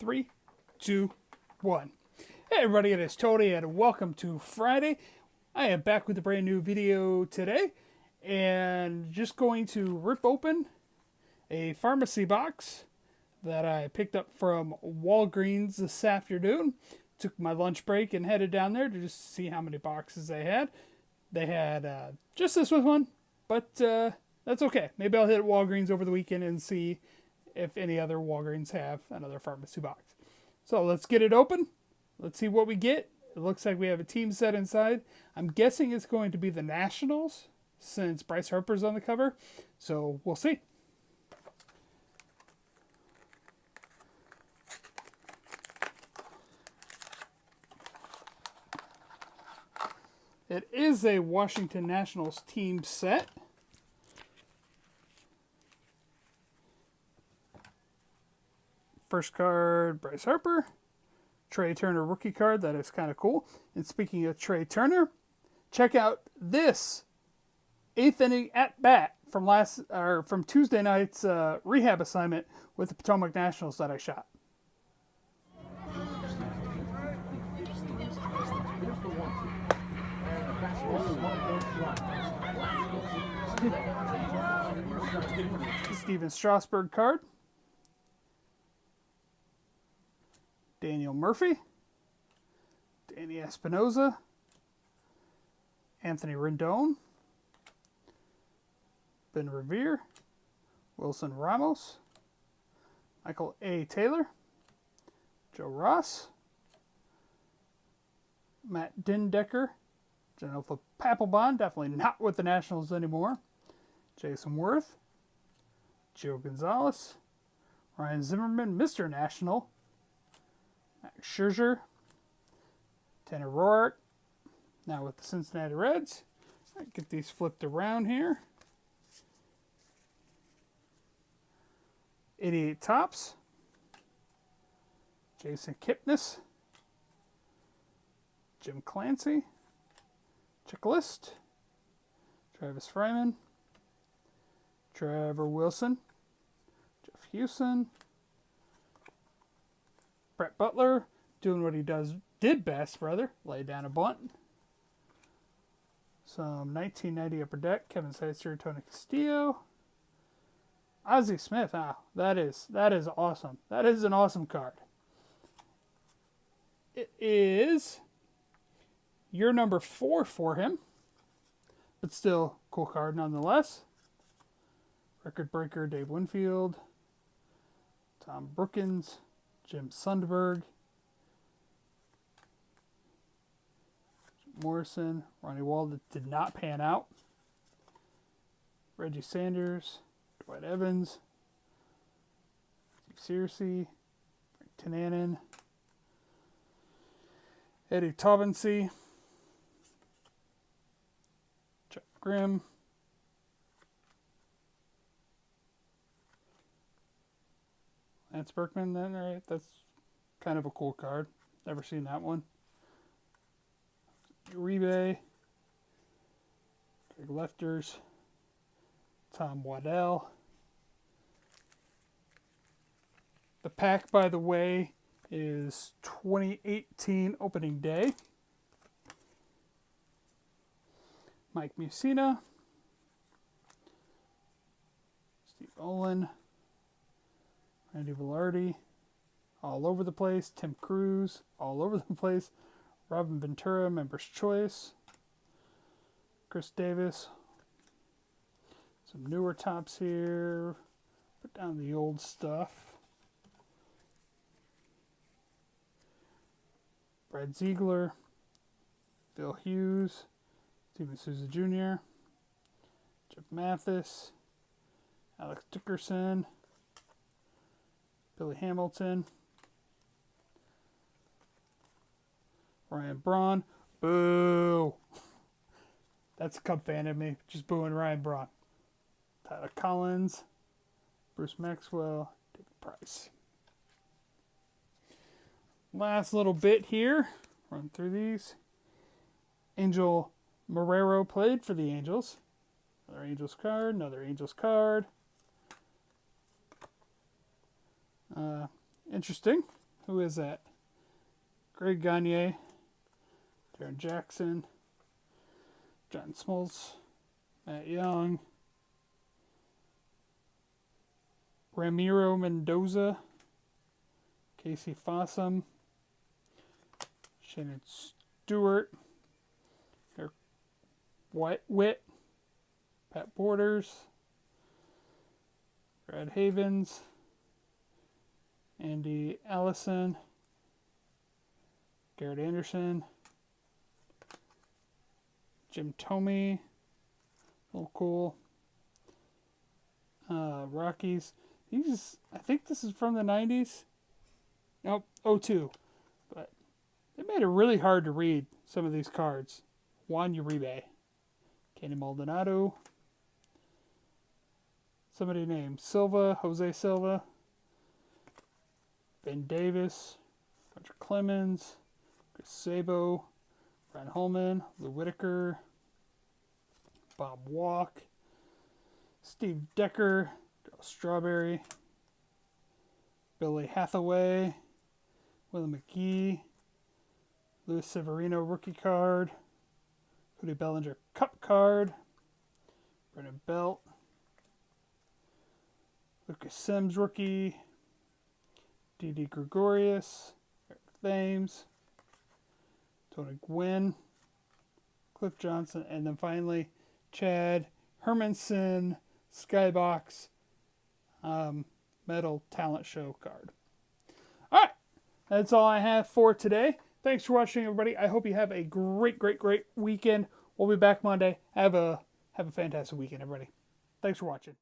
3, 2, 1. Hey everybody, it is Tony and welcome to Friday. I am back with a brand new video today and just going to rip open a pharmacy box that I picked up from Walgreens this afternoon. Took my lunch break and headed down there to just see how many boxes they had. They had just this one, but that's okay. Maybe I'll hit Walgreens over the weekend and see if any other Walgreens have another pharmacy box. So let's get it open. Let's see what we get. It looks like we have a team set inside. I'm guessing it's going to be the Nationals since Bryce Harper's on the cover. So we'll see. It is a Washington Nationals team set. First card, Bryce Harper. Trey Turner rookie card. That is kind of cool. And speaking of Trey Turner, check out this 8th inning at bat from Tuesday night's rehab assignment with the Potomac Nationals that I shot. Steven Strasburg card. Daniel Murphy, Danny Espinoza, Anthony Rendon, Ben Revere, Wilson Ramos, Michael A. Taylor, Joe Ross, Matt Dendecker, Jennifer Papelbon, definitely not with the Nationals anymore, Jason Worth, Joe Gonzalez, Ryan Zimmerman, Mr. National, Max Scherzer, Tanner Roark, now with the Cincinnati Reds. Right, get these flipped around here. 88 Topps, Jason Kipnis, Jim Clancy, Checklist, Travis Fryman, Trevor Wilson, Jeff Houston, Brett Butler, doing what he did best, lay down a bunt. Some 1990 Upper Deck, Kevin Seitzer, Tony Castillo. Ozzie Smith, that is awesome. That is an awesome card. It is year number 4 for him, but still cool card nonetheless. Record breaker Dave Winfield, Tom Brookins, Jim Sundberg, Morrison, Ronnie Wald did not pan out, Reggie Sanders, Dwight Evans, Steve Searcy, Frank Tananen, Eddie Taubensee, Jeff Grimm, Lance Berkman, then, right? That's kind of a cool card. Never seen that one. Uribe, Greg Lefters, Tom Waddell. The pack, by the way, is 2018 opening day. Mike Mussina, Steve Olin, Randy Velarde, all over the place. Tim Cruz, all over the place. Robin Ventura, Member's Choice. Chris Davis. Some newer tops here. Put down the old stuff. Brad Ziegler. Phil Hughes. Steven Souza Jr. Jeff Mathis. Alex Dickerson. Billy Hamilton, Ryan Braun, boo. That's a Cub fan in me, just booing Ryan Braun. Tyler Collins, Bruce Maxwell, David Price. Last little bit here, run through these. Angel Marrero played for the Angels. Another Angels card, another Angels card. Interesting. Who is that? Greg Gagne, Darren Jackson, John Smoltz, Matt Young, Ramiro Mendoza, Casey Fossum, Shannon Stewart, Eric Witt, Pat Borders, Brad Havens, Andy Allison, Garrett Anderson, Jim Thome, oh cool. Rockies. I think this is from the 90s. Nope, 02. But they made it really hard to read some of these cards. Juan Uribe, Kenny Maldonado, somebody named Silva, Jose Silva, Ben Davis, Roger Clemens, Chris Sabo, Brian Holman, Lou Whitaker, Bob Walk, Steve Decker, Darryl Strawberry, Billy Hathaway, Willie McGee, Luis Severino rookie card, Cody Bellinger cup card, Brennan Belt, Lucas Sims rookie, Didi Gregorius, Eric Thames, Tony Gwynn, Cliff Johnson, and then finally Chad Hermanson Skybox Metal Talent Show card. Alright, that's all I have for today. Thanks for watching, everybody. I hope you have a great weekend. We'll be back Monday. Have a fantastic weekend, everybody. Thanks for watching.